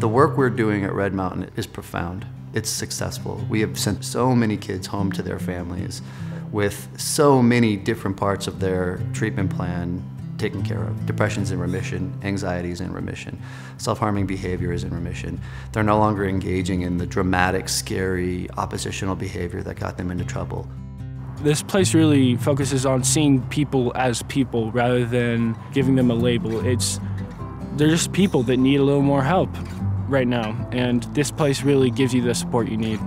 The work we're doing at Red Mountain is profound. It's successful. We have sent so many kids home to their families with so many different parts of their treatment plan taken care of. Depression's in remission, anxiety's in remission, self-harming behavior is in remission. They're no longer engaging in the dramatic, scary, oppositional behavior that got them into trouble. This place really focuses on seeing people as people rather than giving them a label. They're just people that need a little more help right now, and this place really gives you the support you need.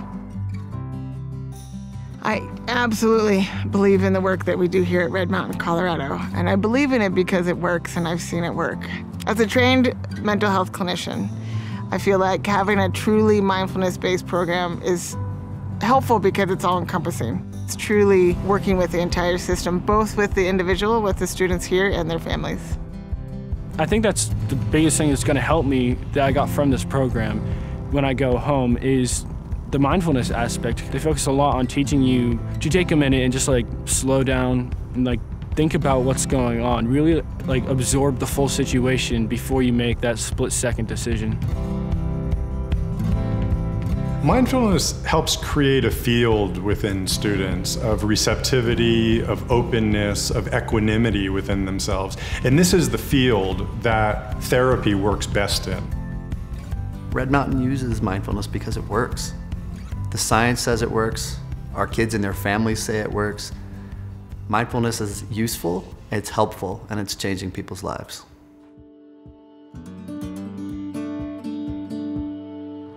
I absolutely believe in the work that we do here at Red Mountain, Colorado, and I believe in it because it works and I've seen it work. As a trained mental health clinician, I feel like having a truly mindfulness-based program is helpful because it's all-encompassing. It's truly working with the entire system, both with the individual, with the students here, and their families. I think that's the biggest thing that's going to help me that I got from this program when I go home is the mindfulness aspect. They focus a lot on teaching you to take a minute and just like slow down and like think about what's going on. Really like absorb the full situation before you make that split-second decision. Mindfulness helps create a field within students of receptivity, of openness, of equanimity within themselves. And this is the field that therapy works best in. Red Mountain uses mindfulness because it works. The science says it works. Our kids and their families say it works. Mindfulness is useful, it's helpful, and it's changing people's lives.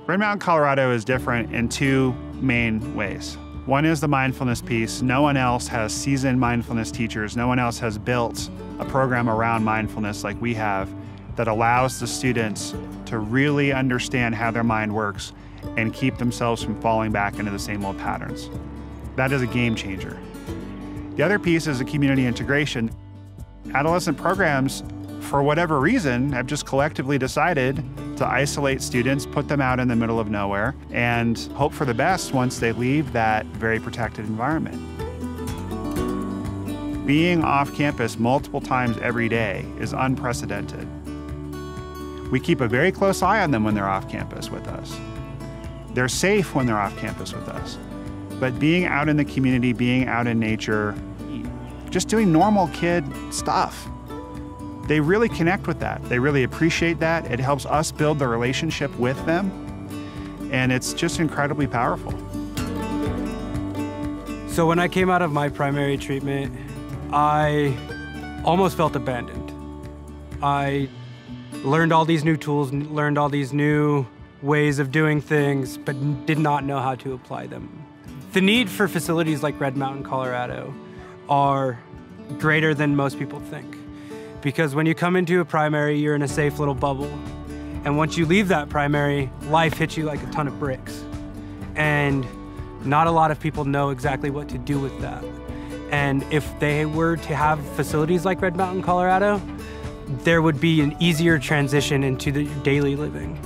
Red Mountain, Colorado is different in two main ways. One is the mindfulness piece. No one else has seasoned mindfulness teachers. No one else has built a program around mindfulness like we have that allows the students to really understand how their mind works and keep themselves from falling back into the same old patterns. That is a game changer. The other piece is the community integration. Adolescent programs, for whatever reason, have just collectively decided to isolate students, put them out in the middle of nowhere, and hope for the best once they leave that very protected environment. Being off campus multiple times every day is unprecedented. We keep a very close eye on them when they're off campus with us. They're safe when they're off campus with us. But being out in the community, being out in nature, just doing normal kid stuff, they really connect with that. They really appreciate that. It helps us build the relationship with them, and it's just incredibly powerful. So when I came out of my primary treatment, I almost felt abandoned. I learned all these new tools, learned all these new ways of doing things, but did not know how to apply them. The need for facilities like Red Mountain, Colorado are greater than most people think. Because when you come into a primary, you're in a safe little bubble. And once you leave that primary, life hits you like a ton of bricks. And not a lot of people know exactly what to do with that. And if they were to have facilities like Red Mountain, Colorado, there would be an easier transition into the daily living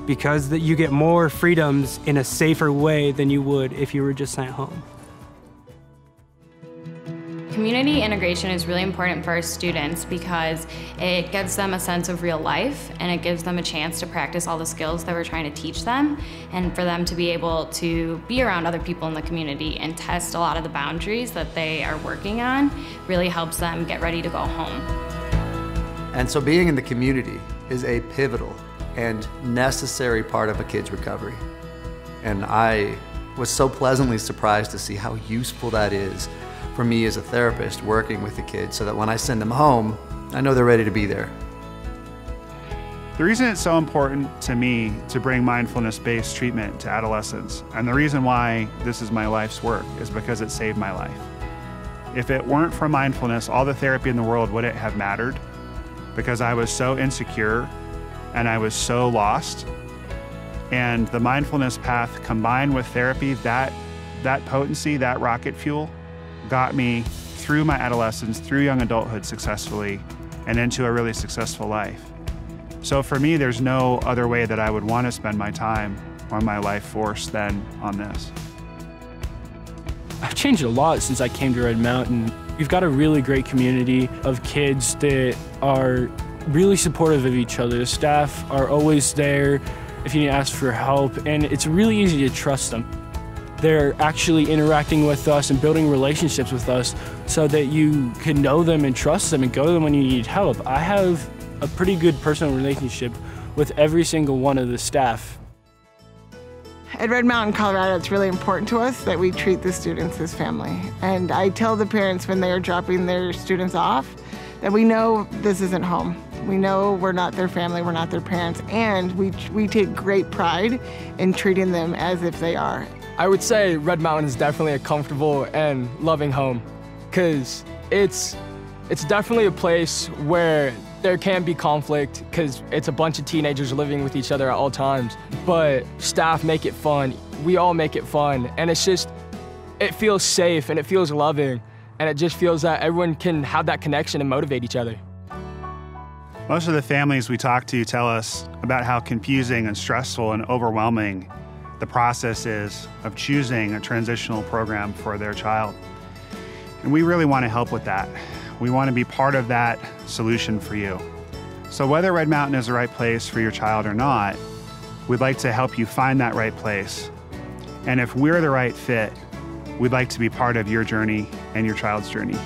because you get more freedoms in a safer way than you would if you were just sent home. Community integration is really important for our students because it gives them a sense of real life and it gives them a chance to practice all the skills that we're trying to teach them, and for them to be able to be around other people in the community and test a lot of the boundaries that they are working on really helps them get ready to go home. And so being in the community is a pivotal and necessary part of a kid's recovery. And I was so pleasantly surprised to see how useful that is for me as a therapist working with the kids so that when I send them home, I know they're ready to be there. The reason it's so important to me to bring mindfulness-based treatment to adolescents, and the reason why this is my life's work, is because it saved my life. If it weren't for mindfulness, all the therapy in the world wouldn't have mattered, because I was so insecure and I was so lost. And the mindfulness path combined with therapy, that potency, that rocket fuel, got me through my adolescence, through young adulthood successfully, and into a really successful life. So for me, there's no other way that I would want to spend my time or my life force than on this. I've changed a lot since I came to Red Mountain. We've got a really great community of kids that are really supportive of each other. The staff are always there, if you need to ask for help, and it's really easy to trust them. They're actually interacting with us and building relationships with us so that you can know them and trust them and go to them when you need help. I have a pretty good personal relationship with every single one of the staff. At Red Mountain, Colorado, it's really important to us that we treat the students as family. And I tell the parents when they are dropping their students off that we know this isn't home. We know we're not their family, we're not their parents, and we take great pride in treating them as if they are. I would say Red Mountain is definitely a comfortable and loving home, because it's definitely a place where there can be conflict, because it's a bunch of teenagers living with each other at all times, but staff make it fun, we all make it fun, and it's just, it feels safe and it feels loving, and it just feels that everyone can have that connection and motivate each other. Most of the families we talk to tell us about how confusing and stressful and overwhelming the process is of choosing a transitional program for their child. And we really want to help with that. We want to be part of that solution for you. So whether Red Mountain is the right place for your child or not, we'd like to help you find that right place. And if we're the right fit, we'd like to be part of your journey and your child's journey.